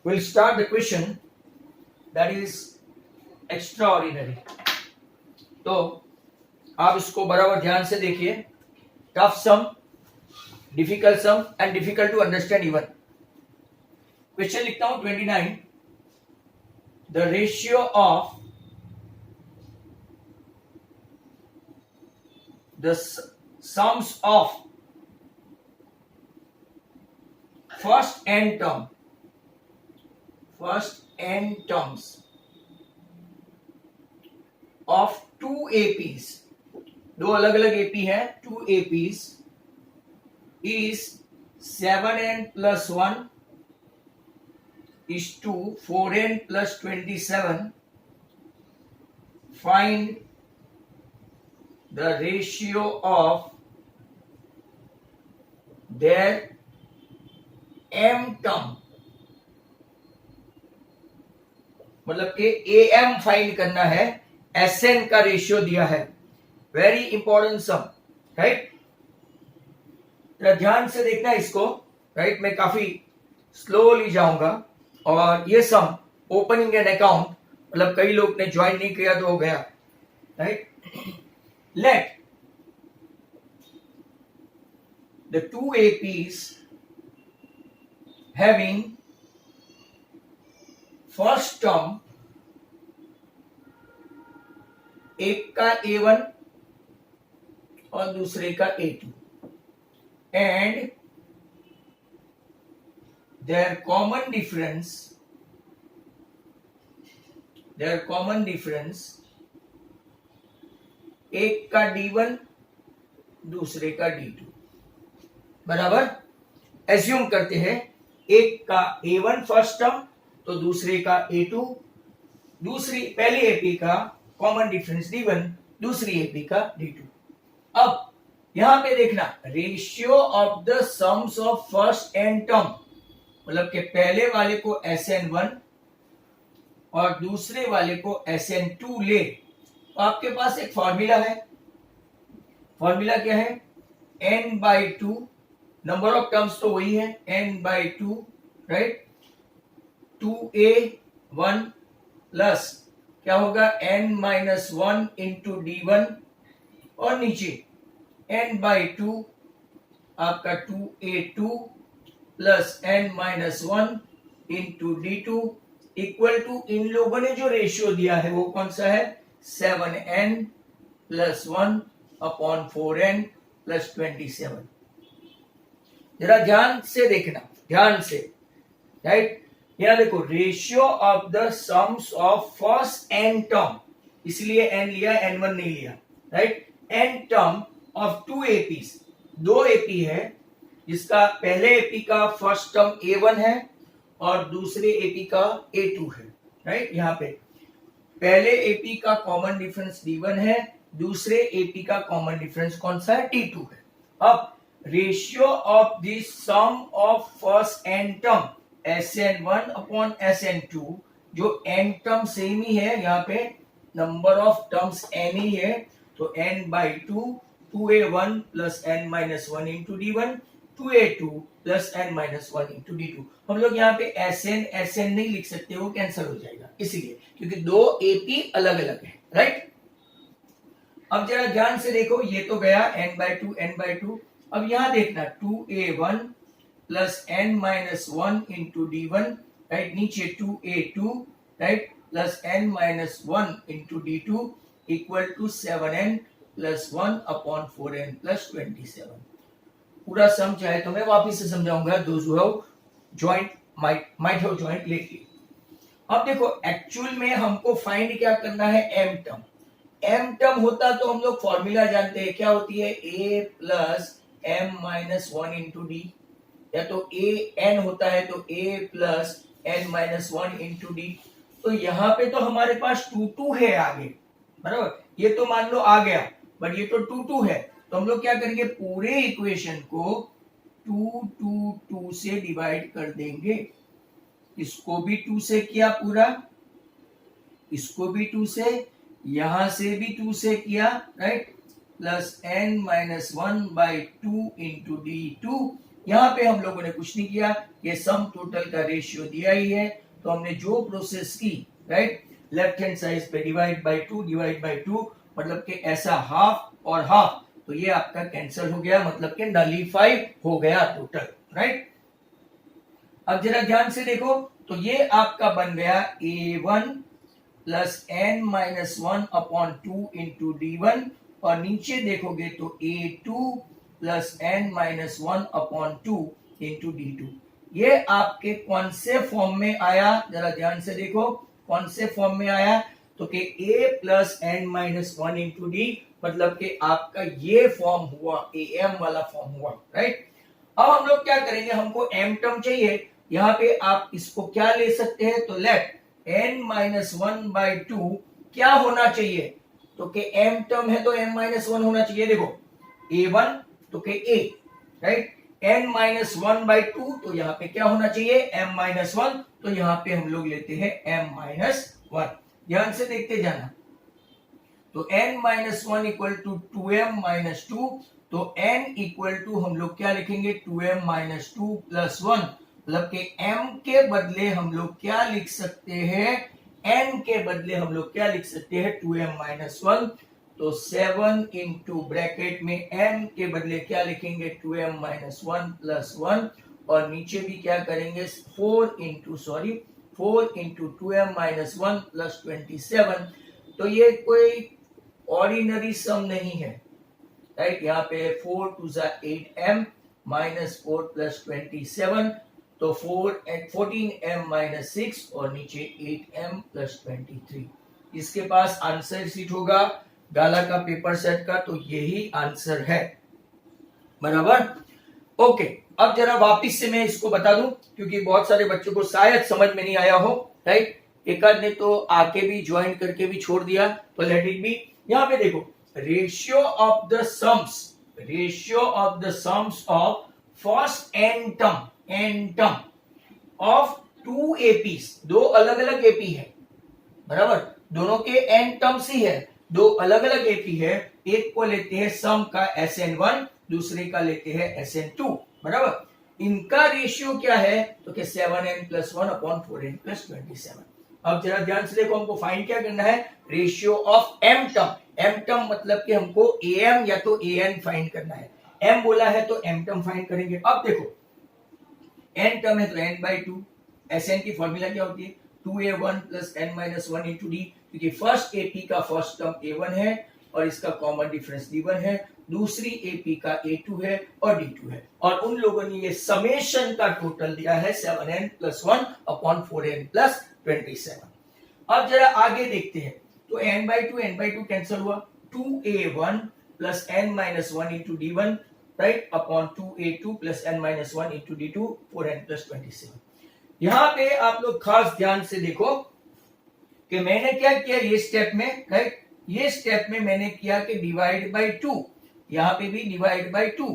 we'll start the question that is extraordinary. तो आप इसको बराबर ध्यान से देखिए. Tough sum, difficult sum and difficult to understand even. Question लिखता हूं 29. The ratio of the sums of first n terms of two APs, दो अलग अलग AP हैं, two APs is 7n plus 1 is to 4n plus 27. Find the ratio of their m term. मतलब कि am find करना है, Sn का ratio दिया है. वेरी इंपॉर्टेंट सम, राइट. ध्यान से देखना इसको, राइट. मैं काफी स्लोली जाऊंगा और ये सम ओपनिंग एन अकाउंट, मतलब कई लोग ने ज्वाइन नहीं किया तो हो गया, right. Let the two APs having first term, एक का A1 और दूसरे का A2, and their common difference, एक का D1 दूसरे का D2. बराबर. एज्यूम करते हैं एक का A1 फर्स्ट टर्म तो दूसरे का A2, दूसरी पहली एपी का कॉमन डिफरेंस D1, दूसरी एपी का D2. अब यहां पे देखना ratio of the sums of first n term, मतलब कि पहले वाले को Sn1 और दूसरे वाले को Sn2 ले. तो आपके पास एक फॉर्मूला है. फॉर्मूला क्या है? n/2. नंबर ऑफ टर्म्स तो वही है, n/2, राइट. 2a1 प्लस क्या होगा n-1 इंटू D1 और नीचे n/2 आपका 2a2 plus n-1 into D2 equal to इन लोगों ने जो रेशियो दिया है वो कौन सा है? 7n plus 1 upon 4n plus 27. जरा ध्यान से देखना, ध्यान से, राइट. यहां देखो ratio of the sums of first n term, इसलिए n लिया, n1 नहीं लिया, right. n term of two APs, दो एपी है जिसका पहले एपी का फर्स्ट टर्म A1 है और दूसरे एपी का A2 है, राइट. यहां पे पहले एपी का कॉमन डिफरेंस D1 है, दूसरे एपी का कॉमन डिफरेंस कौन सा है? D2 है. अब ratio of the sum of first n term Sn1 upon Sn2, जो n टर्म सेम ही है, यहाँ पे नंबर ऑफ टर्म्स n ही है, तो n/2 2a1 plus n-1 into D1, 2a2 plus n-1 into D2. हम लोग यहाँ पे Sn नहीं लिख सकते, वो कैंसिल हो जाएगा, इसीलिए क्योंकि दो AP अलग अलग है, राइट. अब जरा ध्यान से देखो, ये तो गया n/2. अब यहां देखना 2a1 plus n-1 into D1, right. नीचे 2a2, राइट, plus n-1 into D2 equal to 7n plus 1 upon 4n plus 27. पूरा सम चाहे तो मैं वापिस से समझाऊंगा, those who have joined might have joined lately. अब देखो एक्चुअल में हमको फाइंड क्या करना है? m term. m टर्म होता तो हम लोग फॉर्मूला जानते हैं, क्या होती है? a plus m-1 into D, या तो a n होता है तो a plus n-1 into D. तो यहाँ पे तो हमारे पास 2 है आगे, बराबर. ये तो मान लो आ गया, बट ये तो 2 है, तो हम लोग क्या करेंगे? पूरे इक्वेशन को 2 से डिवाइड कर देंगे. इसको भी 2 से किया पूरा, इसको भी 2 से, यहां से भी 2 से किया, right. Plus n-1/2 into D2 यहाँ पे हम लोगों ने कुछ नहीं किया, ये सम टोटल का रेशियो दिया ही है, तो हमने जो प्रोसेस की, राइट, लेफ्ट हैंड साइड पे डिवाइड बाय टू, मतलब कि ऐसा हाफ और हाफ, तो ये आपका कैंसिल हो गया, मतलब कि नलीफाई हो गया टोटल, राइट। अब जरा ध्यान से देखो, तो ये आपका बन गया a1 plus n minus 1 upon 2 into d1, और नीचे देखोगे तो a2 plus n minus 1 upon 2 into d2। ये आपके कौन से फॉर्म में आया, जरा ध्यान से देखो, कौन से फॉर्म में आया, तो कि a plus n minus 1 into d, मतलब कि आपका ये फॉर्म हुआ, am वाला फॉर्म हुआ, राइट। अब हम लोग क्या करेंगे, हमको m टर्म चाहिए, यहाँ पे आप इसको क्या ले सकते हैं, तो लेट n माइनस 1 बाई 2 क्या होना चाहिए, तो कि m टर्म है तो m माइनस 1 होना चाहिए, देखो a1 तो कि a, right, n minus 1 by 2, तो यहाँ पे क्या होना चाहिए, m माइनस 1, तो यहाँ पे हम लोग लेते हैं m माइनस 1, ध्यान से देखते जाना, तो n minus 1 equal to 2m minus 2, तो n इक्वल टू हम लोग क्या लिखेंगे, 2m माइनस 2 प्लस 1, मतलब कि m के बदले हम लोग क्या लिख सकते हैं, n के बदले हम लोग क्या लिख सकते हैं, 2m माइनस 1, तो 7 इंटू ब्रैकेट में m के बदले क्या लिखेंगे, 2m माइनस 1 प्लस 1, और नीचे भी क्या करेंगे, 4 इंटू 2m माइनस 1 प्लस 27, तो ये कोई ऑर्डिनरी सम नहीं है, राइट, यहाँ पे 4 टू 8m माइनस 4 प्लस 27, तो 14m माइनस 6, और नीचे 8m प्लस 23। इसके पास आंसर शीट होगा गाला का पेपर सेट का, तो यही आंसर है, बराबर। ओके, अब जरा वापिस से मैं इसको बता दूं, क्योंकि बहुत सारे बच्चों को शायद समझ में नहीं आया हो, राइट, एक आध ने तो आके भी ज्वाइन करके भी छोड़ दिया, तो लेट इट बी। यहाँ पे देखो, ratio of the sums of first n term of 2 APs, दो अलग अलग AP है, बराबर, दोनों के n टर्म्स ही है, दो अलग अलग AP है, एक को लेते हैं सम का SN1, दूसरे का लेते हैं SN2, बराबर, इनका रेशियो क्या है, तो कि 7n plus 1 upon 4n plus 27। अब जरा ध्यान से देखो, हमको फाइंड क्या करना है, रेशियो ऑफ m टर्म मतलब कि हमको am या तो an फाइंड करना है, m बोला है तो m टर्म फाइंड करेंगे। अब देखो n टर्म है तो n बाई 2, Sn की फॉर्मूला क्या होती है, 2a1 plus n minus 1 into D, क्योंकि फर्स्ट AP का फर्स्ट टर्म a1 है और इसका कॉमन डिफरेंस d1 है, दूसरी AP का a2 है और d2 है, और उन लोगों ने ये समेशन का टोटल दिया है 7n plus 1 upon 4n plus 27। अब जरा आगे देखते हैं, तो n बाई 2 कैंसिल हुआ, 2a1 plus n minus 1 into d1, right, upon 2a2 plus n minus 1 into d2, 4n plus 27। यहां पे आप लोग खास ध्यान से देखो कि मैंने क्या किया ये स्टेप में, राइट, ये स्टेप में मैंने किया कि डिवाइड बाय 2, यहां पे भी डिवाइड बाय 2,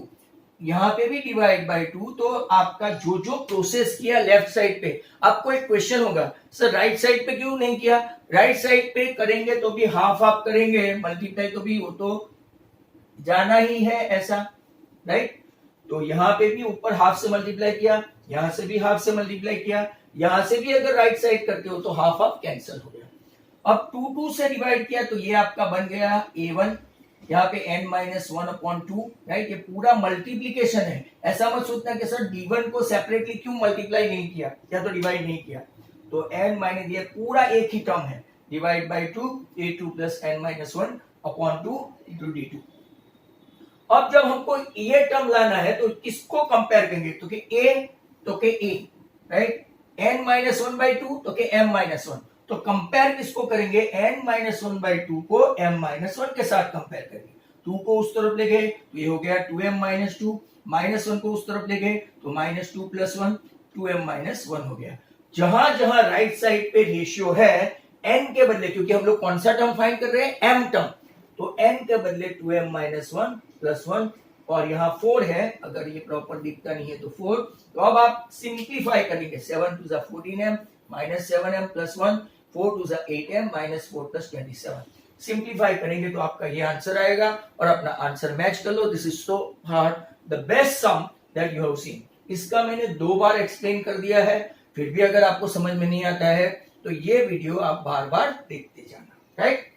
यहां पे भी डिवाइड बाय 2, तो आपका जो जो प्रोसेस किया लेफ्ट साइड पे, आपको एक क्वेश्चन होगा, सर राइट साइड पे क्यों नहीं किया, राइट साइड पे करेंगे तो भी हाफ हाफ करेंगे, मल्टीप्लाई तो भी वो तो जाना ही है ऐसा, राइट, तो यहां पे भी ऊपर हाफ से मल्टीप्लाई किया, यहां से भी हाफ से मल्टीप्लाई किया, यहां से भी अगर राइट साइड करते हो तो हाफ हाफ कैंसिल हो गया। अब 2 से डिवाइड किया तो ये आपका बन गया a1, यहाँ पे n माइनस 1 अपॉन 2, राइट, ये पूरा मल्टीप्लीकेशन है, ऐसा मत सोचना कि सर d1 को सेपरेटली क्यों मल्टीप्लाई नहीं किया या तो डिवाइड नहीं किया, तो n माइनस, ये पूरा एक ही टर्म है, divide by 2, a2 plus n minus 1 upon 2 into d2। अब जब हमको ये टर्म लाना है तो किसको कंपेयर करेंगे, तो कि a, right, n minus 1 by 2 तो कि m माइनस 1, तो कंपेयर किसको करेंगे, n माइनस 1 बाई 2 को m माइनस 1 के साथ कंपेयर करेंगे, 2 को उस तरफ ले गए तो ये हो गया 2m माइनस 2, माइनस 1 को उस तरफ ले गए तो माइनस 2 प्लस 1, 2m माइनस 1 हो गया। जहां जहां राइट साइड पे रेशियो है n के बदले, क्योंकि हम लोग कौन सा टर्म फाइंड कर रहे हैं, m टर्म, तो n के बदले 2m माइनस 1 प्लस 1, और यहाँ 4 है, अगर ये प्रॉपर दिखता नहीं है तो 4, तो अब आप सिंप्लीफाई करेंगे, 7 to 14m minus 7m plus 1, 4 to 8m minus 4 plus 27, simplify करेंगे तो आपका ये आंसर आएगा, और अपना आंसर मैच कर लो। This is so hard, the best sum that you have seen. इसका मैंने 2 बार एक्सप्लेन कर दिया है, फिर भी अगर आपको समझ में नहीं आता है तो ये वीडियो आप बार बार देखते जाना, राइट।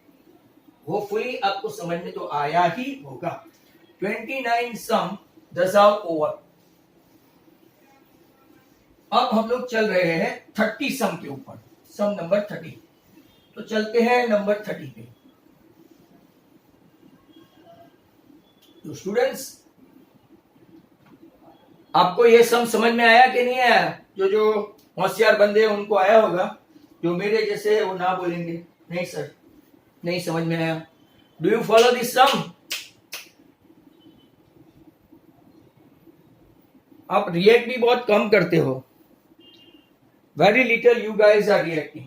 होपफुली आपको समझ में तो आया ही होगा। 29 सम 10 ओवर। अब हम लोग चल रहे हैं 30 सम के ऊपर, सम नंबर 30। तो चलते हैं नंबर 30 पे। तो स्टूडेंट्स, आपको ये सम समझ में आया कि नहीं आया? जो होशियार बंदे हैं उनको आया होगा, जो मेरे जैसे है वो ना बोलेंगे नहीं सर नहीं समझ में आया। Do you follow this sum? आप रिएक्ट भी बहुत कम करते हो, very little you guys are reacting.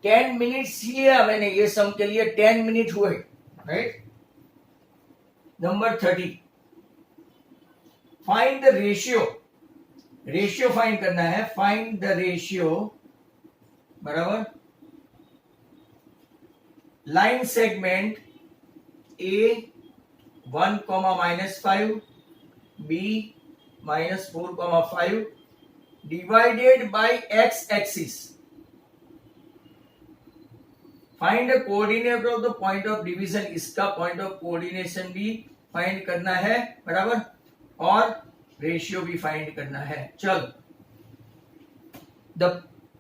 10 minutes लिया मैंने ये सम के लिए, 10 मिनट हुए, right. Number 30, find the ratio. Ratio find करना है, फाइंड द रेशियो बराबर line segment A 1, -5, B -4, 5 divided by x axis. Find the coordinate of the point of division. इसका पॉइंट ऑफ कोऑर्डिनेशन भी फाइंड करना है बराबर, और रेशियो भी फाइंड करना है। चल, the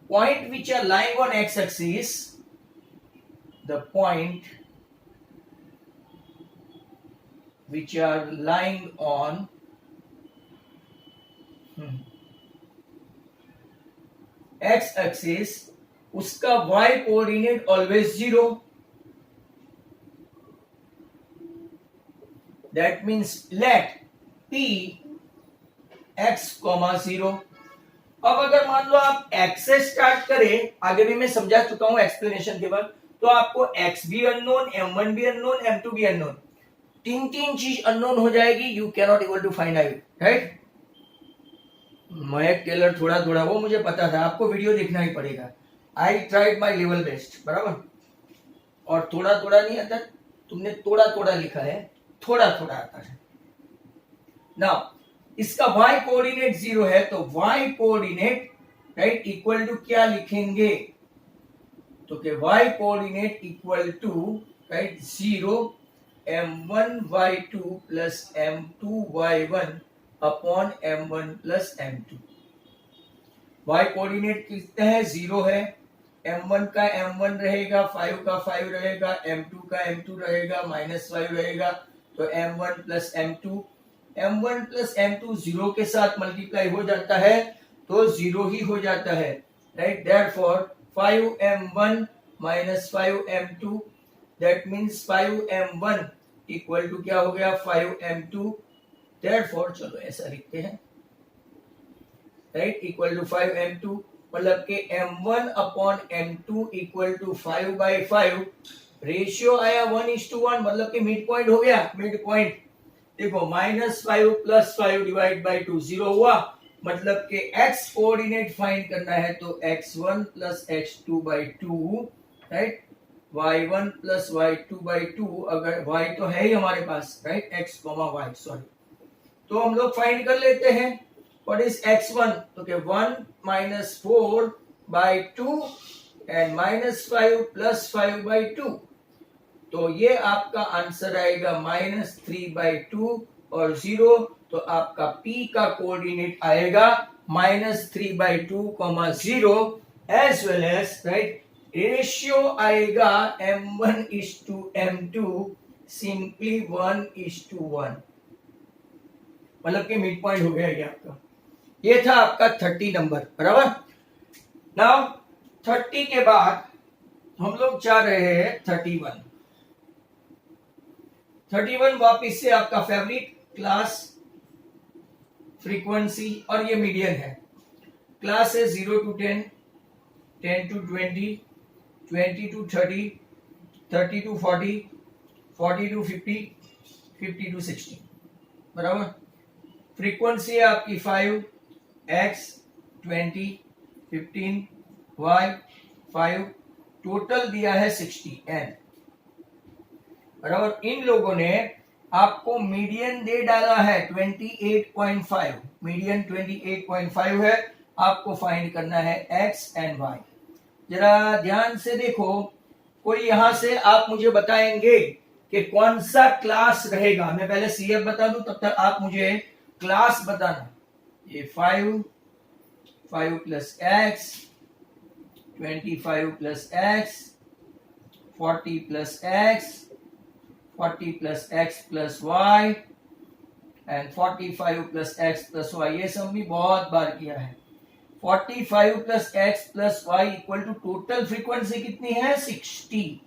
point which are lying on x axis, the point which are lying on x axis, उसका y coordinate always 0। That means let p x, 0। अब अगर मान लो आप x से स्टार्ट करें, आगे भी मैं समझा चुका हूं एक्सप्लेनेशन के बाद, तो आपको x भी अननोन, m1 भी अननोन, m2 भी अननोन, तीन चीज अननोन हो जाएगी। You can not able to find out, right. Mayank Taylor थोड़ा थोड़ा, वो मुझे पता था, आपको वीडियो देखना ही पड़ेगा। I tried my level best, बराबर। और थोड़ा थोड़ा नहीं आता, तुमने थोड़ा थोड़ा लिखा है, थोड़ा थोड़ा आता है। नाउ इसका y कोऑर्डिनेट 0 है, तो y coordinate, right, equal to क्या लिखेंगे? तो कि y coordinate equal to, right, 0 m1y2 plus m2y1 upon m1 plus m2। y coordinate कितने हैं? 0 है। m1 का m1 रहेगा, 5 का 5 रहेगा, m2 का m2 रहेगा, -5 रहेगा, तो m1 plus m2, m1 plus m2 0 के साथ मल्टीप्लाई हो जाता है तो 0 ही हो जाता है, right. Therefore 5m1 minus 5m2, that means 5m1 equal to क्या हो गया? 5m2। देयरफॉर चलो ऐसा लिखते हैं, राइट, इक्वल टू 5m2, मतलब कि m1 upon m2 equal to 5/5। Ratio आया 1:1, मतलब कि मिड पॉइंट हो गया। मिड पॉइंट देखो, -5 प्लस 5 डिवाइड बाई 2 0 हुआ, मतलब कि x कोऑर्डिनेट फाइंड करना है तो x1 plus x2/2, right, y1 plus y2/2। अगर y तो है ही हमारे पास, राइट, x, y, सॉरी, तो हम लोग फाइंड कर लेते हैं। What is x1? तो कि 1 - 4/2 एंड -5 प्लस 5/2, तो ये आपका आंसर आएगा -3/2 और 0, तो आपका p का कोऑर्डिनेट आएगा -3/2, 0, as well as, right, ratio आएगा m1:m2, सिंपली 1:1, मतलब कि मिड पॉइंट हो गया ये आपका। ये था आपका 30 नंबर, बराबर। नाउ 30 के बाद हम लोग जा रहे हैं 31। 31 वापिस से आपका फेवरेट क्लास, फ्रीक्वेंसी, और ये मीडियन है। क्लास है 0 to 10, 10 to 20, 20 to 30, 30 to 40, 40 to 50, 50 to 60, बराबर। फ्रीक्वेंसी है आपकी 5, x 20, 15, y 5, टोटल दिया है 60 n, बराबर। इन लोगों ने आपको मीडियन दे डाला है 28.5, मीडियन 28.5 है, आपको फाइंड करना है एक्स एंड वाई। जरा ध्यान से देखो, कोई यहां से आप मुझे बताएंगे कि कौन सा क्लास रहेगा। मैं पहले सीएफ बता दूं, तब तक आप मुझे क्लास बताना। ये 5 plus x, 25 plus x, 40 plus x, 40 plus x plus y and 45 plus x plus y. ये सब भी बहुत बार किया है। 45 plus x plus y equal to total frequency कितनी है 60,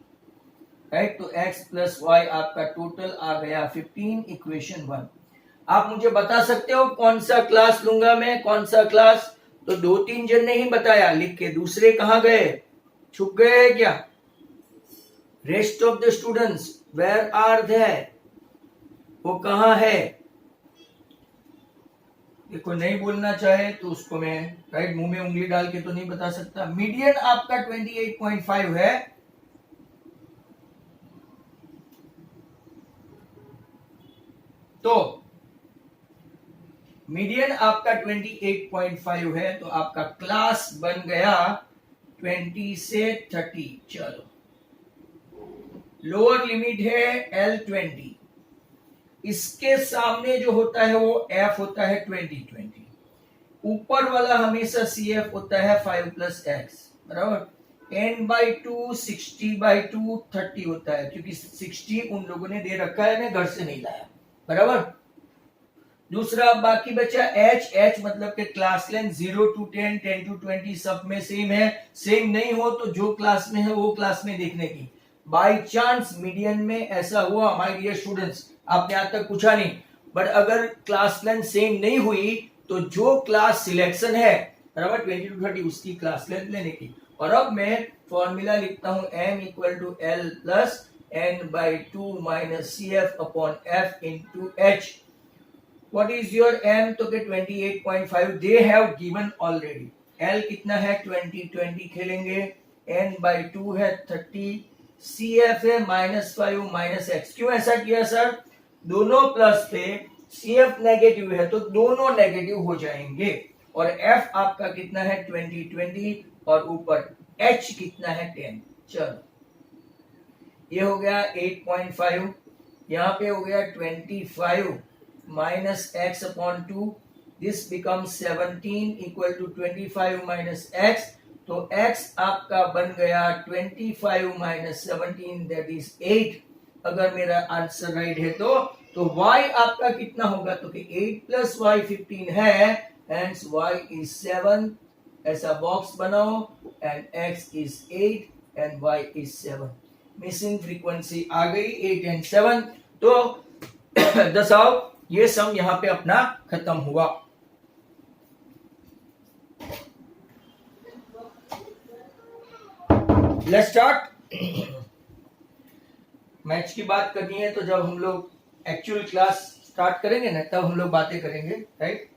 राइट। तो एक्स प्लस वाई आपका टोटल आ गया 15, इक्वेशन 1। आप मुझे बता सकते हो कौन सा क्लास लूंगा मैं, कौन सा क्लास? तो 2-3 जन ने ही बताया लिख के, दूसरे कहां गए, छुप गए क्या? Rest of the students where are they, वो कहां है? देखो नहीं बोलना चाहे तो उसको मैं राइट मुंह में उंगली डाल के तो नहीं बता सकता। मीडियन आपका 28.5 है, तो मीडियन आपका 28.5 है, तो आपका क्लास बन गया 20 से 30। चलो, लोअर लिमिट है L20, इसके सामने जो होता है वो F होता है 20, ऊपर वाला हमेशा CF होता है 5 प्लस एक्स, बराबर। n/2 60/2 30 होता है, क्योंकि 60 उन लोगों ने दे रखा है, मैं घर से नहीं लाया, बराबर। दूसरा बाकी बचा H मतलब के क्लास लेंथ 0 to 10, 10 to 20 सब में सेम है। सेम नहीं हो तो जो क्लास में है वो क्लास में देखने की। बाय चांस मीडियन में ऐसा हुआ, माय डियर स्टूडेंट्स, आपने आज तक पूछा नहीं, बट अगर क्लास लेंथ सेम नहीं हुई तो जो क्लास सिलेक्शन है, बराबर 20 to 30, उसकी क्लास लेंथ लेने की। और अब मैं फॉर्मूला लिखता हूं m equal to l plus n/2 minus CF upon F into H। What is your m? तो के 28.5 they have given already। l कितना है 20 खेलेंगे, n/2 है 30, CF है -5 माइनस x। क्यों ऐसा किया सर? दोनों प्लस थे, CF नेगेटिव है तो दोनों नेगेटिव हो जाएंगे, और F आपका कितना है 20 और ऊपर H कितना है 10। चलो, ये हो गया 8.5, यहाँ पे हो गया 25 minus x upon 2, this becomes 17 equal to 25 minus x। तो x आपका बन गया 25 minus 17, that is 8। अगर मेरा आंसर राइट है तो y आपका कितना होगा? तो कि 8 plus y 15 है, hence y is 7। ऐसा बॉक्स बनाओ, and x is 8 and y is 7। Missing frequency आ गई 8 and 7। तो दसाओ ये सम यहां पे अपना खत्म हुआ। Let's start. मैच की बात करनी है तो जब हम लोग एक्चुअल क्लास स्टार्ट करेंगे ना, तब हम लोग बातें करेंगे, राइट।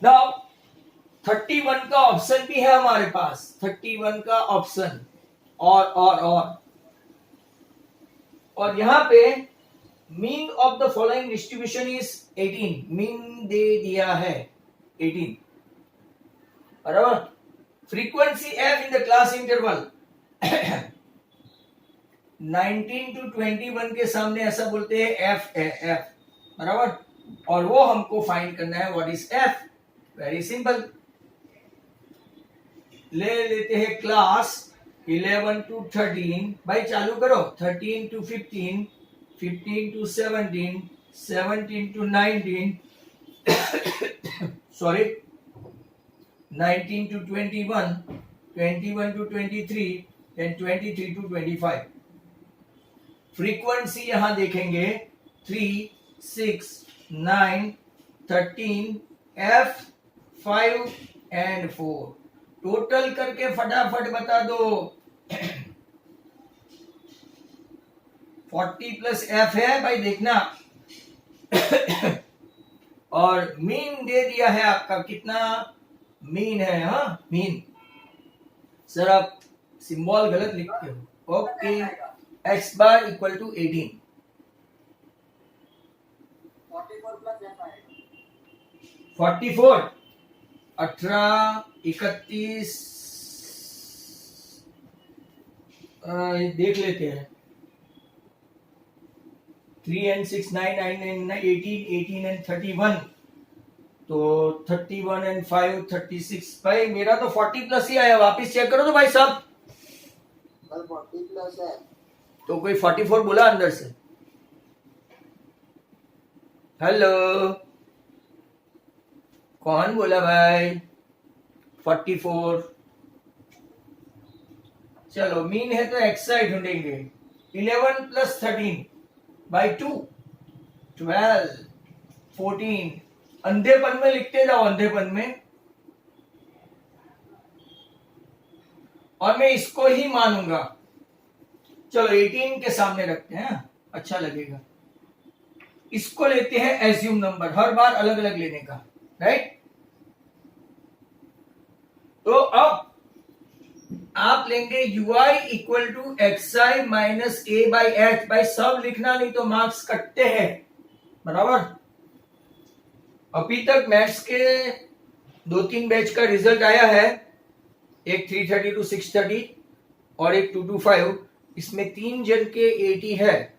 नाउ 31 का ऑप्शन भी है हमारे पास, 31 का ऑप्शन, और यहां पे mean of the following distribution is 18। Mean they दिया है 18, बराबर। Frequency f in the class interval 19 to 21 के सामने ऐसा बोलते हैं f है, f, बराबर। और वो हमको फाइंड करना है what is f। Very simple, ले लेते हैं क्लास 11 to 13। भाई चालू करो, 13 to 15, 15 to 17, 17 to 19 sorry, 19 to 21, 21 to 23 and 23 to 25। Frequency यहां देखेंगे 3, 6, 9, 13, F, 5 and 4। टोटल करके फटाफट बता दो। 40 प्लस F है भाई, देखना। और मीन दे दिया है आपका, कितना मीन है? हाँ, मीन। सर आप सिंबल गलत लिखते हो। Okay, x bar equal to 18। 44, 18, 31, देख लेते हैं, 3 and 6, 9, 9 and 18, 18 and 31, तो 31 and 5, 36। भाई मेरा तो 40 प्लस ही आया, वापिस चेक करो तो भाई साहब। 40 प्लस है तो कोई 44 बोला अंदर से? हेलो, कौन बोला भाई 44? चलो मीन है तो एक्साइड ढूंढेंगे। 11 प्लस 13 बाई 2, 12, 14। अंधेपन में लिखते जाओ, अंधेपन में। और मैं इसको ही मानूंगा। चलो 18 के सामने रखते हैं, अच्छा लगेगा। इसको लेते हैं एज्यूम नंबर, हर बार अलग अलग लेने का, राइट। तो अब आप लेंगे ui equal to xi minus a by h. भाई सब लिखना, नहीं तो मार्क्स कटते हैं, बराबर। अभी तक मैथ्स के 2-3 बैच का रिजल्ट आया है, एक 330 to 630 और एक 225। इसमें 3 जन के 80 है,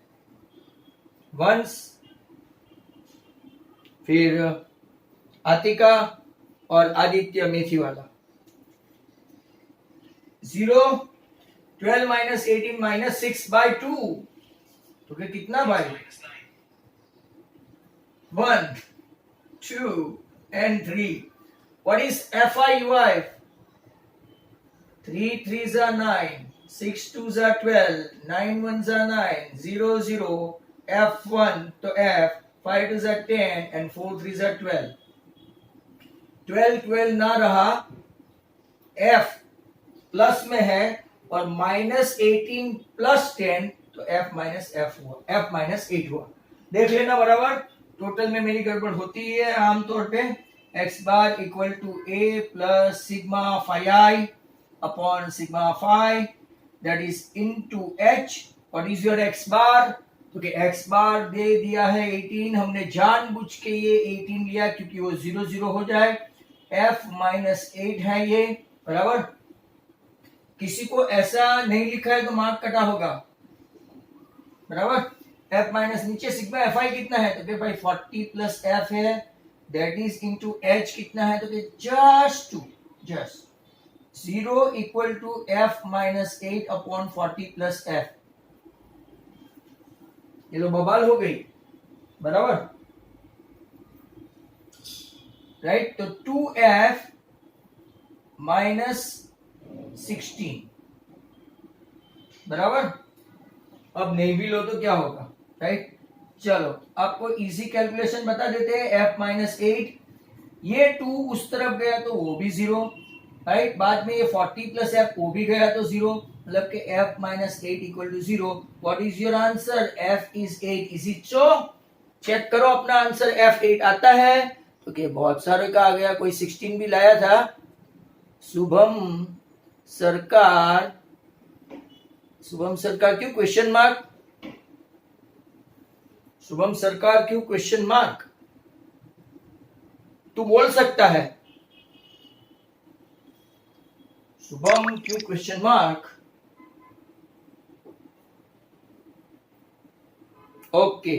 वंश, फिर आतिका और आदित्य मेथी वाला। 0, 12 माइनस 18 माइनस 6 बाई 2, तो फिर कितना भाई? 1, 2 and 3। What is FIUI? 3 3s are 9, 6 2s are 12, 9 1s are 9, 0 0, F1 तो F, 5 2s are 10 and 4 3s are 12। 12 12 ना रहा, F प्लस में है और माइनस 18 प्लस 10, तो F माइनस F हुआ, F माइनस 8 हुआ। देख लेना बराबर। टोटल में मेरी गड़बड़ होती है आमतौर पे। x bar equal to a plus sigma phi upon sigma phi, that is into h। What is your x bar? तो x बार दे दिया है 18, हमने जानबूझ के ये 18 लिया क्योंकि वो 0 0 हो जाए। f माइनस 8 है ये, बराबर। किसी को ऐसा नहीं लिखा है तो मार्क कटा होगा, बराबर। f माइनस नीचे सिग्मा एफ आई कितना है, तो भाई 40 प्लस f है, दैट इज इनटू h कितना है, तो just 2, just 0 equal to f minus 8 upon 40 plus f। ये तो बवाल हो गई, बराबर, राइट। तो 2f माइनस 16, बराबर। अब नहीं भी लो तो क्या होगा, राइट। चलो आपको इजी कैलकुलेशन बता देते हैं। f माइनस 8, ये 2 उस तरफ गया तो वो भी 0, राइट। बाद में ये 40 प्लस f वो भी गया तो 0, मतलब कि f minus 8 equal to 0। What is your answer? f is 8। Is it so? Check करो अपना आंसर। f 8 आता है तो क्या बहुत सारे का आ गया, कोई 16 भी लाया था। शुभम सरकार, शुभम सरकार क्यों क्वेश्चन मार्क? शुभम सरकार क्यों क्वेश्चन मार्क? तू बोल सकता है शुभम क्यों क्वेश्चन मार्क? ओके,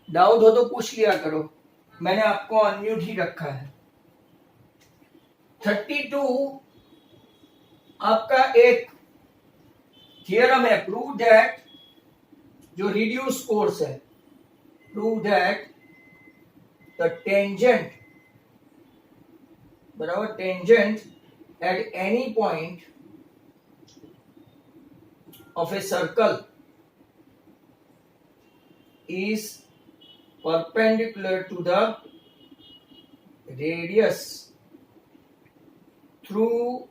डाउट हो तो पूछ लिया करो, मैंने आपको अनम्यूट ही रखा है। 32 आपका एक थियरम है, प्रूव दैट, जो रिड्यूस कोर्स है, प्रूव दैट द टेंजेंट, बराबर, tangent at any point of a circle is perpendicular to the radius through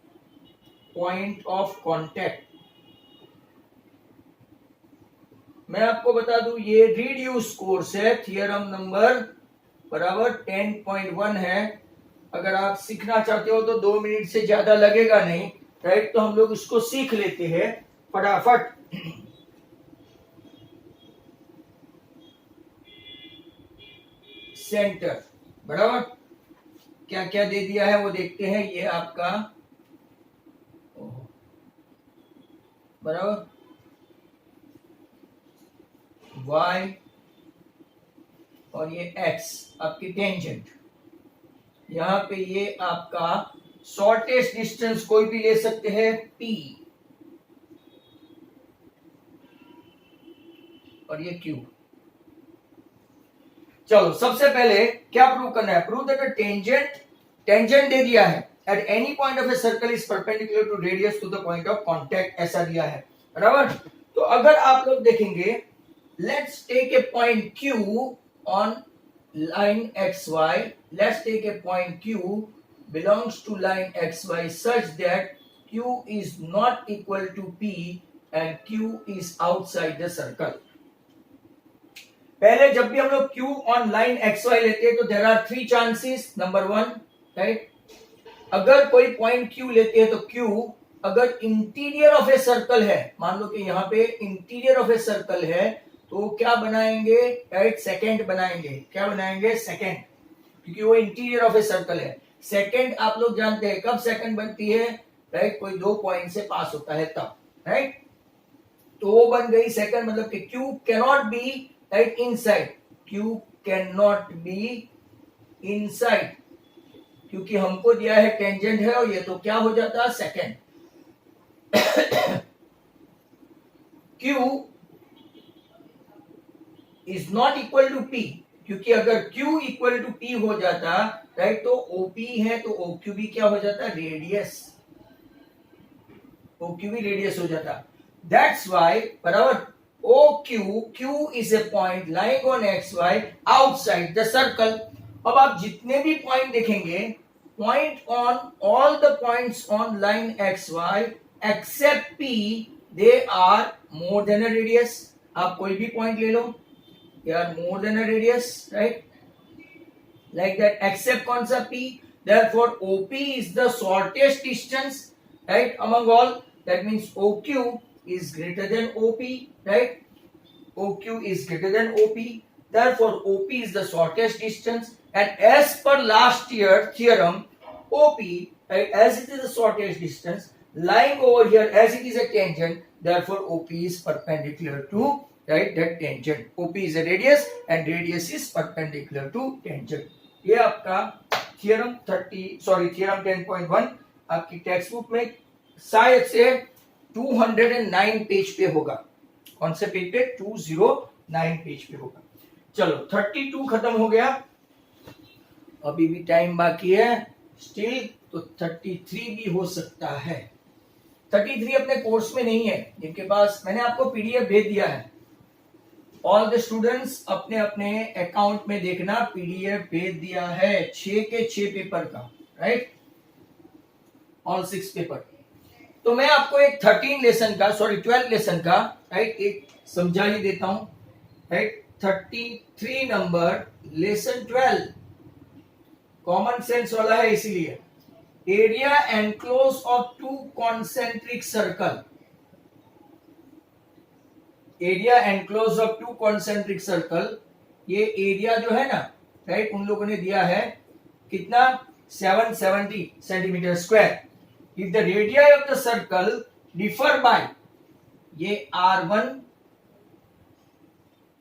point of contact। मैं आपको बता दूं ये रिड्यूस कोर्स है, थियरम नंबर बराबर 10.1 है। अगर आप सीखना चाहते हो तो 2 मिनट से ज्यादा लगेगा नहीं, राइट। तो हम लोग उसको सीख लेते हैं फटाफट। सेंटर, बराबर। क्या क्या दे दिया है वो देखते हैं। ये आपका बराबर y और ये x आपकी टेंजेंट। यहां पे ये आपका शॉर्टेस्ट डिस्टेंस कोई भी ले सकते हैं p और ये q। चलो सबसे पहले क्या प्रूव करना है? प्रूव दैट टेंजेंट दे दिया है at any point of a circle is perpendicular to radius to the point of contact, ऐसा दिया है, बराबर। तो अगर आप लोग देखेंगे, let's take a point q on line xy, let's take a point q belongs to line xy such that q is not equal to p and q is outside the circle। पहले जब भी हम लोग q on line xy लेते हैं तो there are 3 chances. Number 1, right, अगर कोई पॉइंट q लेते हैं तो q अगर इंटीरियर ऑफ ए सर्कल है, मान लो कि यहाँ पे इंटीरियर ऑफ ए सर्कल है, तो क्या बनाएंगे? राइट, सेकंड बनाएंगे। क्या बनाएंगे? सेकंड, क्योंकि वो इंटीरियर ऑफ ए सर्कल है। सेकंड आप लोग जानते हैं कब सेकंड बनती है? राइट, कोई 2 पॉइंट से पास होता है तब, राइट। तो वो बन गई सेकंड, मतलब कि q cannot be right inside, q cannot be inside, क्योंकि हमको दिया है टेंजेंट है और ये तो क्या हो जाता है? Second. q is not equal to p, क्योंकि अगर q इक्वल टू p हो जाता, राइट, तो OP है तो OQ भी क्या हो जाता? रेडियस। OQ भी रेडियस हो जाता। दैट्स वाई, बराबर, OQ, Q is a point lying on XY outside the circle. अब आप जितने भी पॉइंट देखेंगे, point on all the points on line XY except P, they are more than a radius. आप कोई भी पॉइंट ले लो, they are more than a radius, right, like that, except कौन सा? P। therefore OP is the shortest distance, right, among all, that means OQ is greater than OP, right, OQ is greater than OP, therefore OP is the shortest distance, and as per last year theorem, OP, right, as it is the shortest distance lying over here, as it is a tangent, therefore OP is perpendicular to, right, that tangent। OP is a radius and radius is perpendicular to tangent। ये आपका theorem 10.1 आपकी text book में शायद से 209 page पे होगा। कौन से पेज पे? 209 पेज पे होगा। चलो 32 खत्म हो गया, अभी भी टाइम बाकी है स्टिल, तो 33 भी हो सकता है। 33 अपने कोर्स में नहीं है, जिनके पास, मैंने आपको पीडीएफ भेज दिया है। ऑल द स्टूडेंट्स अपने अपने अकाउंट में देखना, पीडीएफ भेज दिया है 6 के 6 पेपर का, राइट, ऑल 6 पेपर। तो मैं आपको एक 12 लेसन का, राइट, एक समझा ही देता हूं, right. 33 number lesson 12 common sense वाला है, इसीलिए area enclose of 2 concentric circle, area enclose of 2 concentric circle, ये एरिया जो है ना, राइट, उन लोगों ने दिया है कितना? 770 centimetre square. If the radius of the circle differ by, ये R1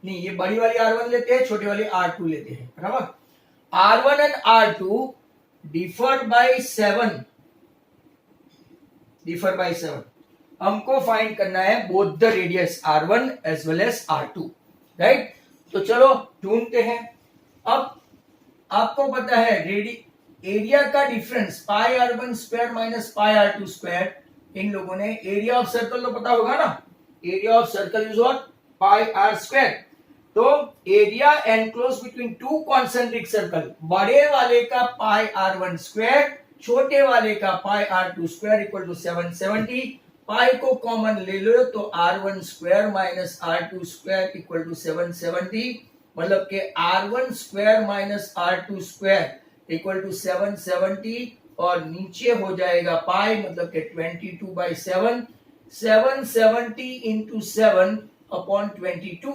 नहीं, ये बड़ी वाली R1 लेते हैं, छोटी वाली R2 लेते हैं, बराबर। R1 and R2 differ by 7, differ by 7। हमको फाइंड करना है both the radius R1 as well as R2, right. तो चलो ढूंढते हैं। अब आपको पता है एरिया का difference pi R1 square minus pi R2 square, इन लोगों ने एरिया ऑफ सर्कल तो पता होगा ना, area of circle is what? Pi R square. तो area enclose between 2 concentric circle, बड़े वाले का पाई R1 स्क्वायर, छोटे वाले का pi R2 square equal to 770। Pi को कॉमन ले लो तो R1 square minus R2 square equal to 770, मतलब के R1 square minus R2 square equal to 770, और नीचे हो जाएगा पाई, मतलब के 22/7, 770 इंटू 7 अपॉन 22,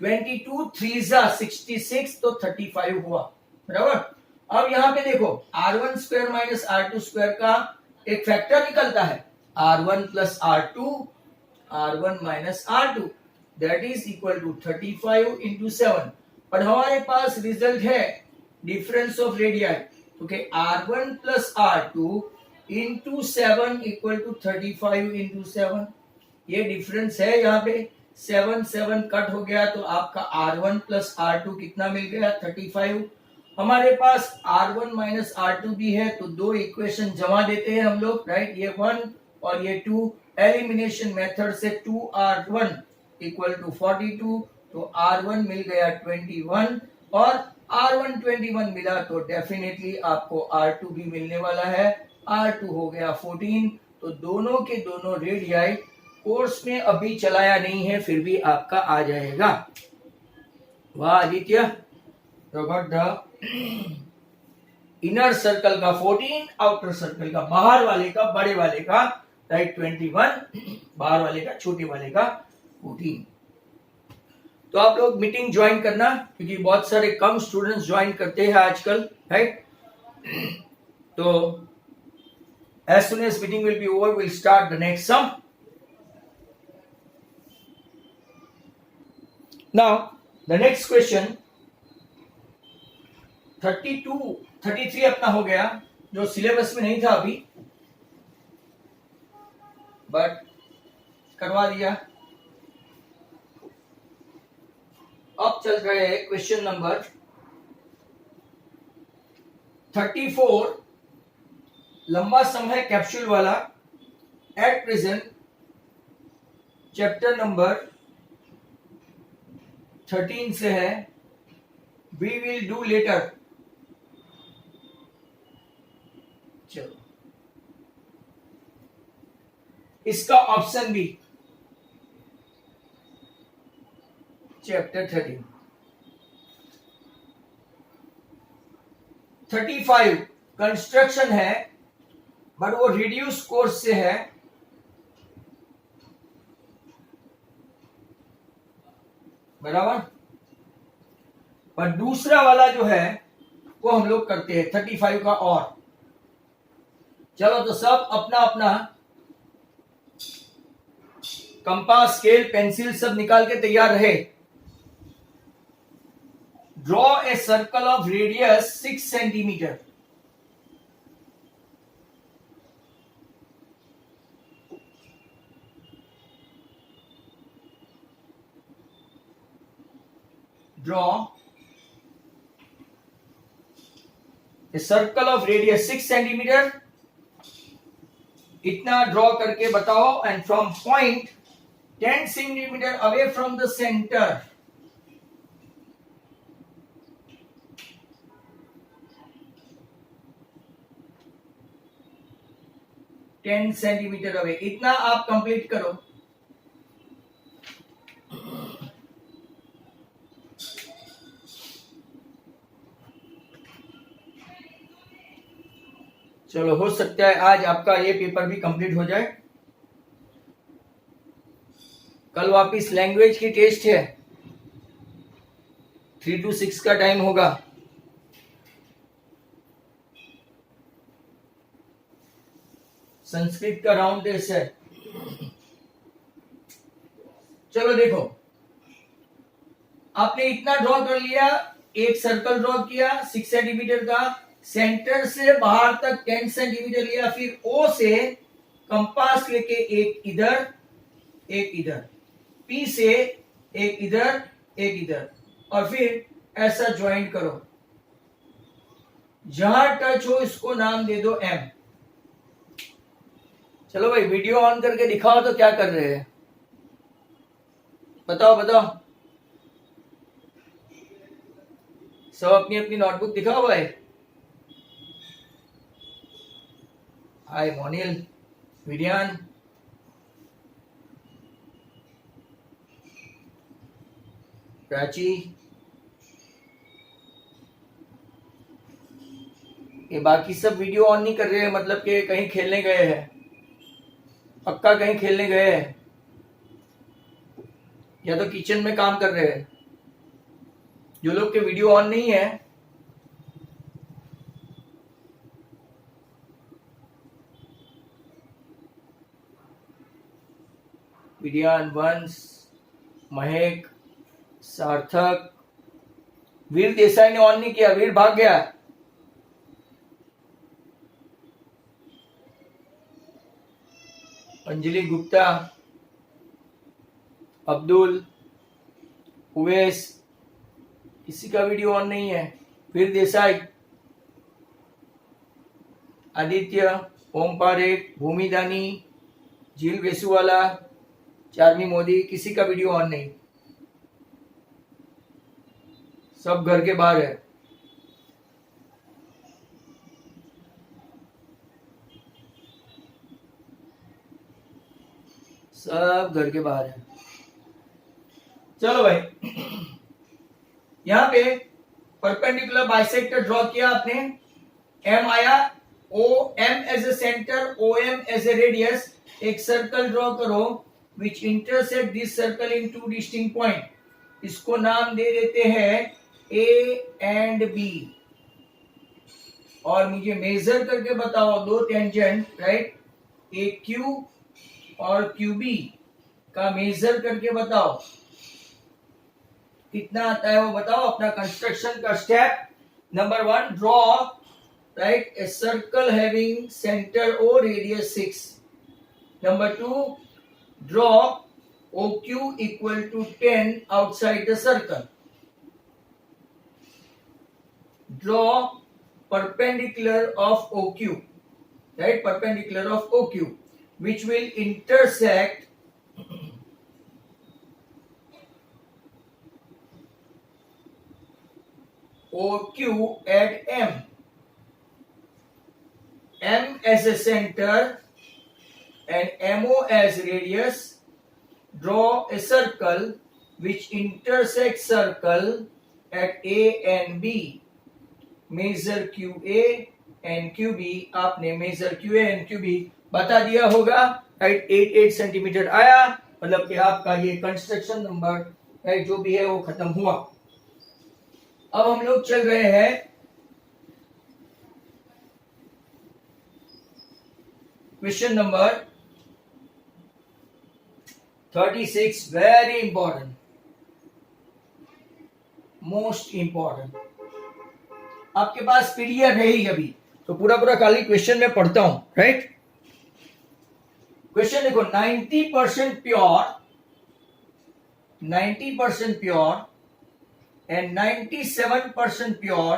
22 3 जा 66 तो 35 हुआ, बराबर। अब यहाँ पे देखो r1 square minus r2 square का एक फैक्टर निकलता है, r1 plus r2 r1 minus r2 that is equal to 35 into 7। पर हमारे पास रिजल्ट है difference of radii, okay, r1 plus r2 into 7 equal to 35 into 7। ये डिफरेंस है, यहाँ पे 7 7 कट हो गया तो आपका r1 प्लस r2 कितना मिल गया 35। हमारे पास r1 माइनस r2 भी है तो दो इक्वेशन जमा देते हैं हम लोग, राइट, ये 1 और ये 2, एलिमिनेशन मेथड से 2r1 इक्वल टू 42 तो r1 मिल गया 21 और r1 21 मिला तो डेफिनेटली आपको r2 भी मिलने वाला है, r2 हो गया 14। तो दोनों के दोनों रेडियाई कोर्स में अभी चलाया नहीं है फिर भी आपका आ जाएगा। वाह आदित्य, द इनर सर्कल का 14, आउटर सर्कल का बाहर वाले का बड़े वाले का राइट 21, बाहर वाले का छोटे वाले का 14। तो आप लोग मीटिंग ज्वाइन करना क्योंकि बहुत सारे कम स्टूडेंट्स ज्वाइन करते हैं आजकल, राइट। तो as soon as meeting will be over we'll start the next sum. Now the next question 32 33 अपना हो गया जो सिलेबस में नहीं था अभी बट करवा दिया। अब चल रहे हैं क्वेश्चन नंबर 34, लंबा सम है कैप्सूल वाला। एट प्रेजेंट चैप्टर नंबर 13 से है, वी विल डू लेटर। चलो इसका ऑप्शन बी चैप्टर 13। 35 कंस्ट्रक्शन है बट वो रिड्यूस कोर्स से है, बराबर। पर दूसरा वाला जो है वो हम लोग करते हैं 35 का। और चलो तो सब अपना अपना कंपास, स्केल, पेंसिल सब निकाल के तैयार रहे। Draw a circle of radius 6 centimetre. Draw a circle of radius 6 centimetre, इतना ड्रॉ करके बताओ। And from point 10 centimetre away from the centre, ten centimetre away, इतना आप कंप्लीट करो। चलो हो सकता है आज आपका ये पेपर भी कंप्लीट हो जाए। कल वापिस लैंग्वेज की टेस्ट है, 3 to 6 का टाइम होगा। संस्कृत का राउंड टेस्ट है। चलो देखो, आपने इतना ड्रॉ कर लिया, एक सर्कल ड्रॉ किया 6 सेंटीमीटर का, सेंटर से बाहर तक 10 सेंटीमीटर लिया, फिर ओ से कंपास लेके एक इधर एक इधर, पी से एक इधर एक इधर, और फिर ऐसा ज्वाइंट करो। जहां टच हो इसको नाम दे दो एम। चलो भाई वीडियो ऑन करके दिखाओ तो क्या कर रहे हैं, बताओ बताओ। सब अपनी अपनी नोटबुक दिखाओ भाई। हाय मोनिल, विरियान, प्राची, ये बाकी सब वीडियो ऑन नहीं कर रहे हैं, मतलब कि कहीं खेलने गए हैं, पक्का कहीं खेलने गए हैं या तो किचन में काम कर रहे हैं। जो लोग के वीडियो ऑन नहीं है, विद्यान, वंश, महक, सार्थक, वीर देसाई ने ऑन नहीं किया, वीर भाग गया। अंजलि गुप्ता, अब्दुल, उवैस, किसी का वीडियो ऑन नहीं है। वीर देसाई, आदित्य, ओम पारेख, भूमि दानी, झील वेसुवाला, चार्मी मोदी, किसी का वीडियो ऑन नहीं, सब घर के बाहर है। सब घर के बाहर है। चलो भाई, यहां पे परपेंडिकुलर बाइसेक्टर ड्रॉ किया आपने, एम आया, O M as a centre, O M as a radius. एक सर्कल ड्रॉ करो which intersect this circle in two distinct point. इसको नाम दे देते हैं ए एंड बी। और मुझे मेजर करके बताओ दो टेंजेंट, राइट, ए क्यू और क्यू बी का मेजर करके बताओ कितना आता है, वो बताओ। अपना कंस्ट्रक्शन का step number 1, draw, right, a circle having centre O radius 6। Number 2, draw OQ equal to 10 outside the circle. Draw perpendicular of OQ, right, perpendicular of OQ, which will intersect OQ at M. M as a center and MO as radius. Draw a circle which intersects circle at A and B. Measure QA and QB. आपने measure QA and QB बता दिया होगा, right. 8 centimetre आया, मतलब कि आपका ये construction number, right, जो भी है वो खत्म हुआ। अब हम लोग चल रहे हैं question number 36, very important, most important. आपके पास पीडीएफ है ही अभी, तो पूरा पूरा खाली क्वेश्चन में पढ़ता हूं, राइट। क्वेश्चन देखो, 90% pure, 90% pure and 97% pure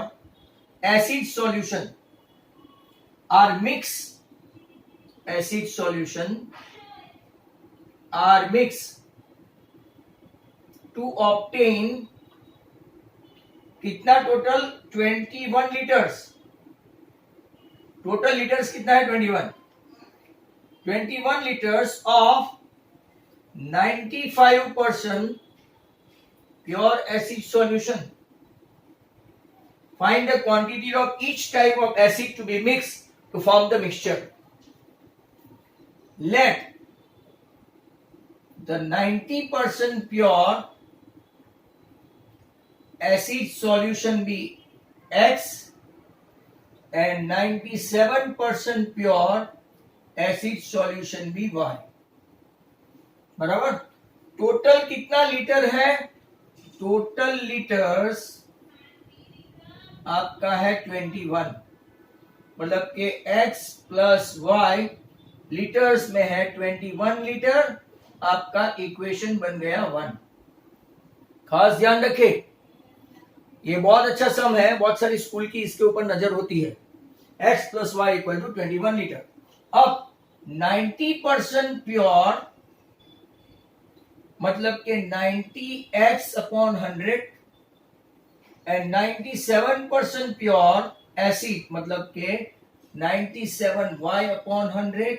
acid solution are mixed, acid solution are mixed to obtain कितना टोटल, 21 लीटर्स। टोटल लीटर्स कितना है, 21 litres of 95% pure acid solution. Find the quantity of each type of acid to be mixed to form the mixture. Let the 90% pure acid solution be X and 97% pure acid solution be Y. बराबर। Total कितना litre है, total litres आपका है 21, मतलब कि x plus y litres में है 21 litre. आपका इक्वेशन बन गया 1। खास ध्यान रखे, ये बहुत अच्छा सम है, बहुत सारी स्कूल की इसके ऊपर नजर होती है। x plus y equal to 21 litre. अब 90% प्योर मतलब के 90x upon 100 and 97% pure acid मतलब के 97y अपॉन 100।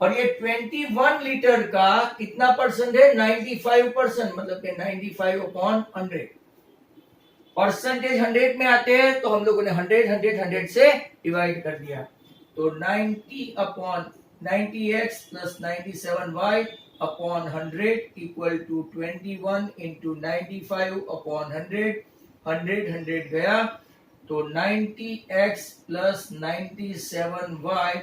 और ये 21 लीटर का कितना परसेंट है, 95%, मतलब के 95 अपॉन 100। परसेंटेज 100 में आते हैं तो हम लोगों ने 100 से डिवाइड कर दिया, तो 90 upon 90x plus 97y upon 100 equal to 21 into 95 upon 100 गया तो 90x plus 97y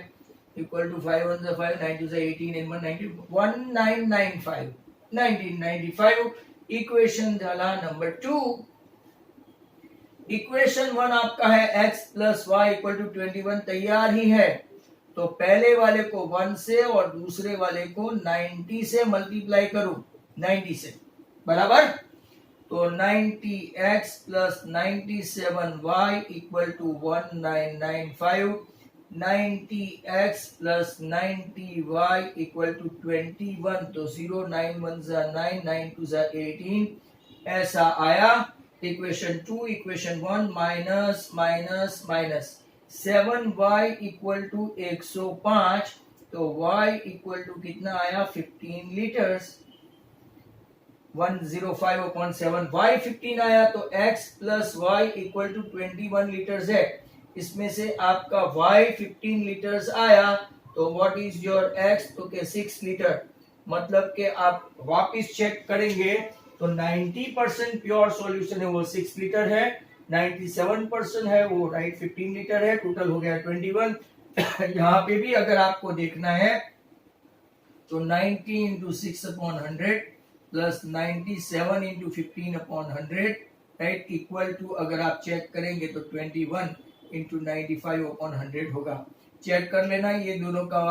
equal to 5 1 5 9 2 18 and 1995 1995 equation झाला नंबर 2। इक्वेशन 1 आपका है x plus y equal to 21 तैयार ही है, तो पहले वाले को 1 से और दूसरे वाले को 90 से मल्टीप्लाई करूं, 90 से बराबर, तो 90x plus 97y equal to 1995, 90x plus 90y equal to 21, तो 0 9 1 9 9 2 18 ऐसा आया। Equation 2 equation 1 minus minus minus 7y equal to 105, तो y इक्वल टू कितना आया 15 लीटर्स, 105 अपॉन 7 y 15 आया, तो x plus y equal to 21 litres है। इसमें से आपका y 15 लीटर्स आया, तो व्हाट इज योर x, तो के 6 लीटर, मतलब के आप वापस चेक करेंगे तो 90% प्योर सॉल्यूशन है वो 6 लीटर है, 97% है वो राइट 15 लीटर है, टोटल हो गया 21। यहाँ पे भी अगर आपको देखना है तो 90 into 6 upon 100 plus 97 into 15 upon 100 right equal to, अगर आप चेक करेंगे तो 21 इंटू 95 अपॉन 100 होगा। चेक कर लेना, ये दोनों का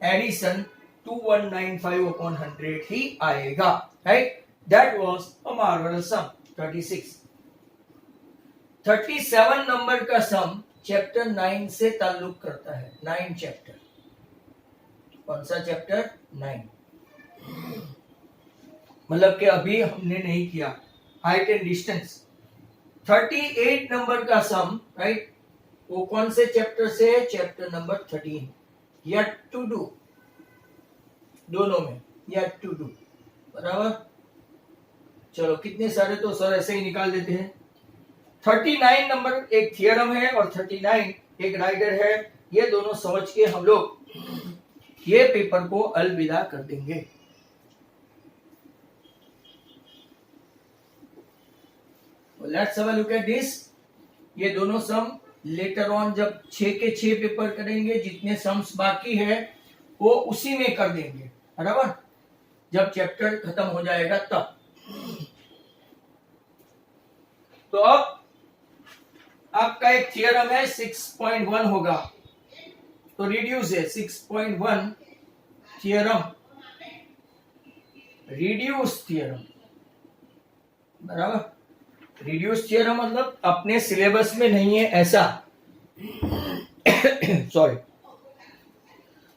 एडिशन 2195 अपॉन 100 ही आएगा, right. That was a marvelous sum. 36. 37 number का सम चैप्टर 9 से ताल्लुक करता है। 9 चैप्टर, कौन सा चैप्टर 9, मतलब कि अभी हमने नहीं किया, हाइट एंड डिस्टेंस। 38 नंबर का सम राइट, वो कौन से चैप्टर से है, chapter number 13, yet to do, दोनों में yet to do, बराबर। चलो कितने सारे तो सर ऐसे ही निकाल देते हैं। 39 नंबर एक थियरम है और 39 एक राइडर है, ये दोनों समझ के हम लोग ये पेपर को अलविदा कर देंगे। Let's have a look at this. ये दोनों सम लेटर ऑन जब 6 के 6 पेपर करेंगे, जितने सम्स बाकी है वो उसी में कर देंगे, बराबर, जब चैप्टर खत्म हो जाएगा तब। तो अब आपका एक थियरम है 6.1 होगा, तो रिड्यूस है 6.1 थियरम, रिड्यूस थियरम, बराबर। रिड्यूस थियरम मतलब अपने सिलेबस में नहीं है ऐसा सॉरी।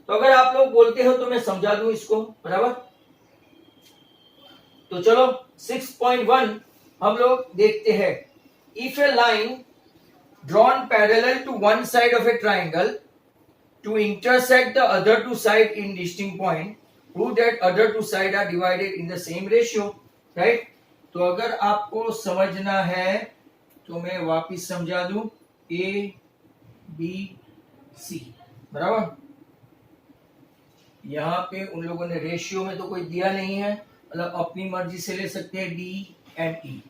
तो अगर आप लोग बोलते हो तो मैं समझा दूं इसको, बराबर। तो चलो 6.1 हम लोग देखते हैं। If a line drawn parallel to one side of a triangle to intersect the other two side in distinct point, prove that other two side are divided in the same ratio, right. तो अगर आपको समझना है तो मैं वापिस समझा दूं, ए बी सी, बराबर। यहां पे उन लोगों ने रेशियो में तो कोई दिया नहीं है, मतलब अपनी मर्जी से ले सकते हैं डी एंड ई,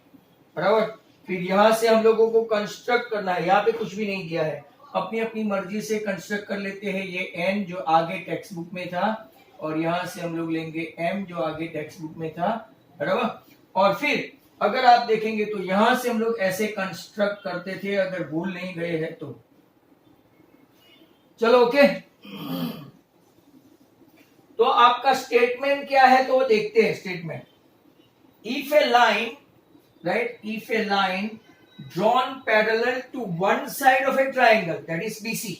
बराबर। फिर यहां से हम लोगों को कंस्ट्रक्ट करना है, यहाँ पे कुछ भी नहीं दिया है, अपनी अपनी मर्जी से कंस्ट्रक्ट कर लेते हैं। ये एन जो आगे टेक्स्ट बुक में था, और यहां से हम लोग लेंगे एम जो आगे टेक्स्ट बुक में था, बराबर। और फिर अगर आप देखेंगे तो यहां से हम लोग ऐसे कंस्ट्रक्ट करते थे, अगर भूल नहीं गए हैं तो। चलो ओके, तो आपका स्टेटमेंट क्या है तो देखते हैं statement. If a line right, if a line drawn parallel to one side of a triangle that is BC,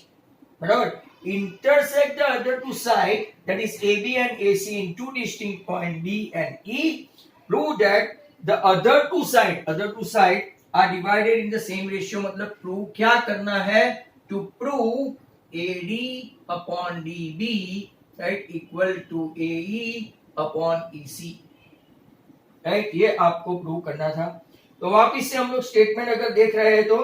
बराबर, intersect the other two side that is AB and AC in two distinct point D and E, prove that the other two side are divided in the same ratio। मतलब prove क्या करना है, to prove AD upon DB right equal to AE upon EC, right, ये आपको prove करना था। तो वापिस से हम लोग स्टेटमेंट अगर देख रहे हैं तो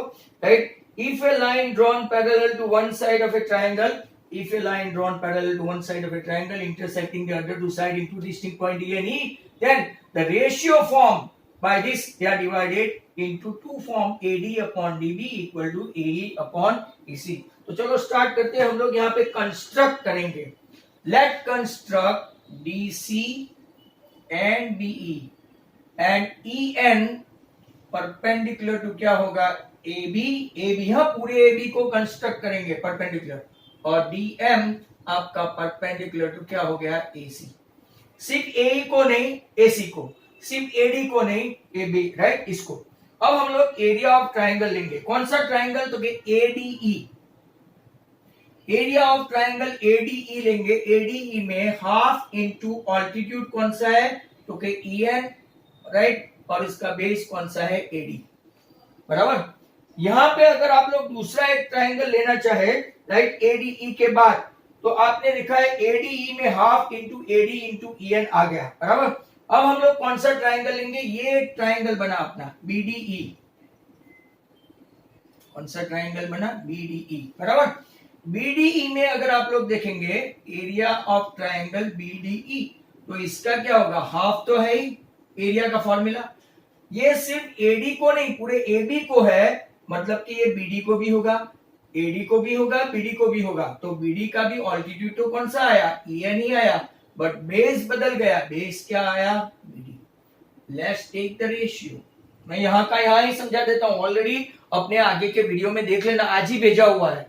right, if a line drawn parallel to one side of a triangle if a line drawn parallel to one side of a triangle intersecting the other two sides into distinct point D and E, then the ratio formed by this they are divided into two form AD upon DB equal to AE upon EC. तो चलो start करते हैं हम लोग यहाँ पे construct करेंगे. Let construct DC and DE and EN perpendicular to क्या होगा AB. हाँ पूरे AB को कंस्ट्रक्ट करेंगे परपेंडिकुलर, और DM आपका परपेंडिकुलर टू क्या हो गया AC. सिर्फ AE को नहीं AC को, सिर्फ AD को नहीं AB, राइट. इसको अब हम लोग एरिया ऑफ ट्राइंगल लेंगे. कौन सा ट्राइंगल? तो ADE. Area of triangle ADE लेंगे. ADE में हाफ इनटू ऑल्टीट्यूड कौन सा है? तो EN, राइट, और इसका बेस कौन सा है? AD. बराबर. यहां पे अगर आप लोग दूसरा एक ट्राइंगल लेना चाहे, राइट, ADE के बाद, तो आपने लिखा है ADE में half into AD into EN आ गया. बराबर. अब हम लोग कौन सा ट्राइंगल लेंगे? ये एक ट्राइंगल बना अपना BDE. कौन सा ट्राइंगल बना? BDE. बराबर. BDE में अगर आप लोग देखेंगे एरिया ऑफ ट्राइंगल BDE, तो इसका क्या होगा? हाफ तो है ही एरिया का फॉर्मूला. ये सिर्फ AD को नहीं पूरे AB को है, मतलब कि ये BD को भी होगा, AD को भी होगा, BD को भी होगा. तो BD का भी ऑल्टीट्यूड तो कौन सा आया? EN ही आया, बट बेस बदल गया. बेस क्या आया? BD. Let's take the ratio. मैं यहाँ का यहाँ ही समझा देता हूँ. ऑलरेडी अपने आगे के वीडियो में देख लेना, आज ही भेजा हुआ है.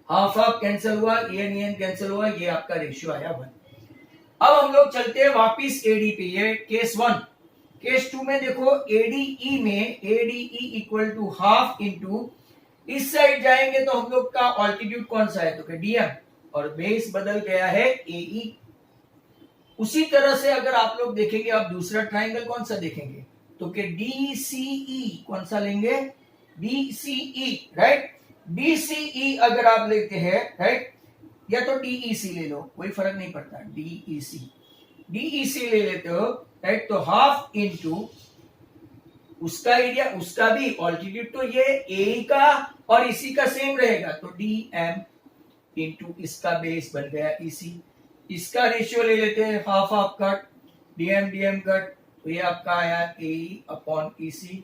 हाफ हाफ कैंसिल हुआ, EN कैंसिल हुआ, ये आपका रेशियो आया 1. अब हम लोग चलते हैं वापिस AD पे. ये केस 1. केस 2 में देखो ADE में ADE equal to half into, इस साइड जाएंगे तो हम लोग का ऑल्टीट्यूड कौन सा है? तो DM, और बेस बदल गया है AE. उसी तरह से अगर आप लोग देखेंगे, आप दूसरा ट्राइंगल कौन सा देखेंगे? तो DCE कौन सा लेंगे? DCE, right. DCE अगर आप लेते हैं, राइट, या तो DEC ले लो, कोई फर्क नहीं पड़ता. DEC ले लेते हो, राइट, तो हाफ इंटू उसका एरिया, उसका भी ऑल्टीट्यूड तो ये A का और इसी का सेम रहेगा, तो DM इंटू इसका बेस बन गया EC. इसका रेशियो ले लेते हैं half half cut, DM cut, तो ये आपका आया AE upon EC,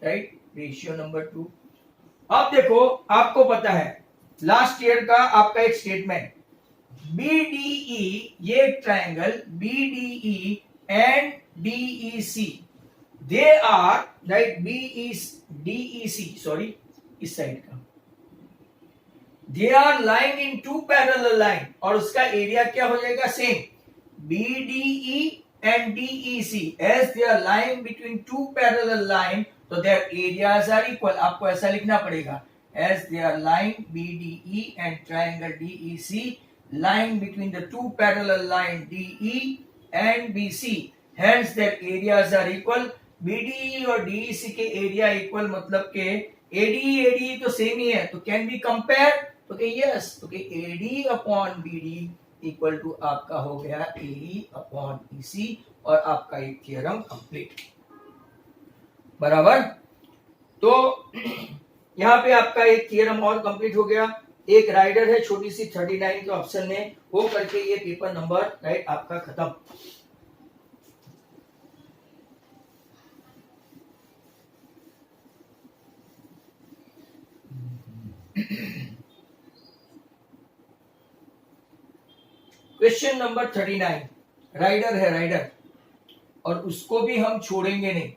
right. Ratio number 2. अब देखो आपको पता है लास्ट ईयर का आपका एक स्टेटमेंट, BDE, ये triangle BDE and DEC, they are, right, DEC, sorry, इस साइड का, they are lying in two parallel line, और उसका एरिया क्या हो जाएगा? Same. BDE and DEC as they are lying between two parallel line, तो their areas are equal. आपको ऐसा लिखना पड़ेगा, as they are lying BDE and triangle DEC lying between the two parallel line DE and BC, hence their areas are equal. BDE और DEC के area equal, मतलब के ADE तो same ही है, तो कैन बी कंपेयर, तो के यस, तो के AD upon BD equal to आपका हो गया AE अपॉन EC, और आपका एक थ्योरम कंप्लीट. बराबर. तो यहाँ पे आपका एक थ्योरम और कंप्लीट हो गया. एक राइडर है छोटी सी 39 के ऑप्शन में, वो करके ये पेपर नंबर, राइट, आपका खत्म. Question number 39. राइडर है, राइडर, और उसको भी हम छोड़ेंगे नहीं.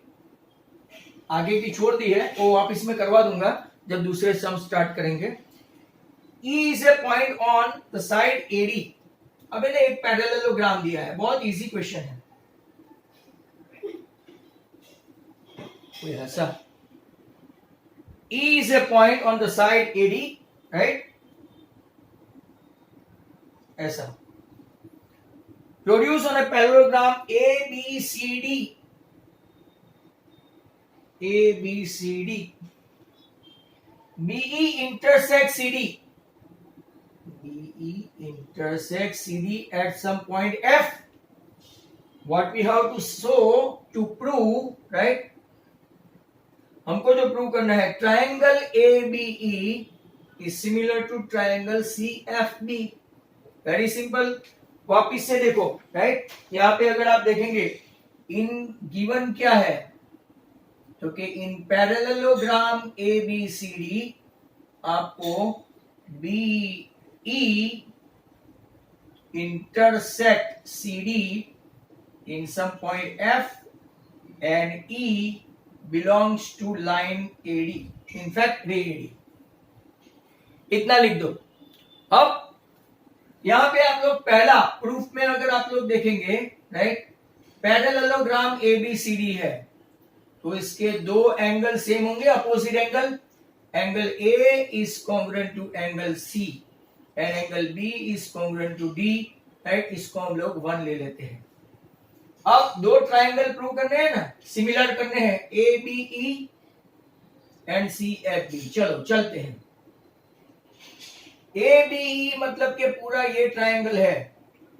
आगे की छोड़ दी है, वो वापस में करवा दूंगा जब दूसरे सम स्टार्ट करेंगे. E is a point on the side AD. अब इन्हें एक पैरेललोग्राम दिया है, बहुत इजी क्वेश्चन है. कोई ऐसा, E is a point on the side AD, right? ऐसा. Produce on a parallelogram ABCD. BE intersects CD. BE intersects CD at some point F. What we have to show to prove, right? हमको जो prove करना है, triangle ABE is similar to triangle CFB. Very simple. वापिस से देखो, right. यहाँ पे अगर आप देखेंगे इन गिवन क्या है, तो कि इन पैरेललोग्राम ABCD आपको BE intersect CD in some point F and E belongs to line AD, in fact AD. इतना लिख दो. अब यहां पे आप लोग पहला प्रूफ में अगर आप लोग देखेंगे, राइट, पैरेललोग्राम ABCD है तो इसके दो एंगल सेम होंगे, opposite angle. Angle A is congruent to angle C and angle B is congruent to D, right. इसको हम लोग 1 ले लेते हैं. अब दो ट्राइंगल प्रूव करने हैं ना, सिमिलर करने हैं, ABE एंड CFB. चलो चलते हैं. ABE मतलब कि पूरा ये ट्राइंगल है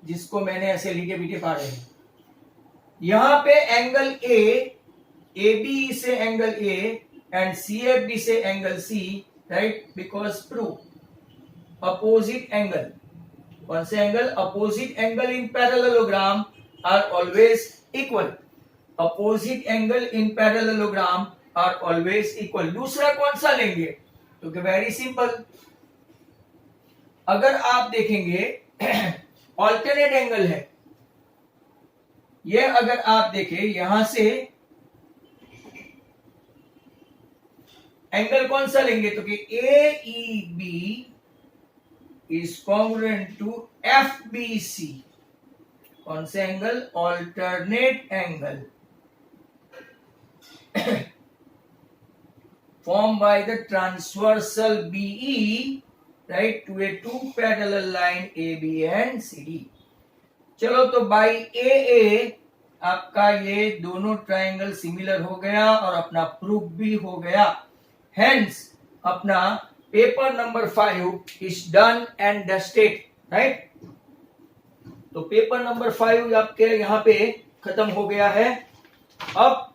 जिसको मैंने ऐसे लिखे पीछे पाड़े हैं. यहां पे एंगल A, ABE से एंगल A एंड CFB से angle C, right, because prove opposite angle. कौन से angle? Opposite angle in parallelogram are always equal. Opposite angle in parallelogram are always equal. दूसरा कौन सा लेंगे? तो वेरी सिंपल. अगर आप देखेंगे ऑल्टरनेट एंगल है ये. अगर आप देखें यहां से एंगल कौन सा लेंगे, तो कि AEB is congruent to FBC. कौन से एंगल? Alternate angle formed by the transversal BE, right, to a two parallel line AB and CD. चलो तो बाई AA आपका ये दोनों ट्राइंगल सिमिलर हो गया और अपना प्रूफ भी हो गया. हेंस अपना paper number 5 is done and dusted, right. तो पेपर नंबर 5 आपके यहाँ पे खत्म हो गया है. अब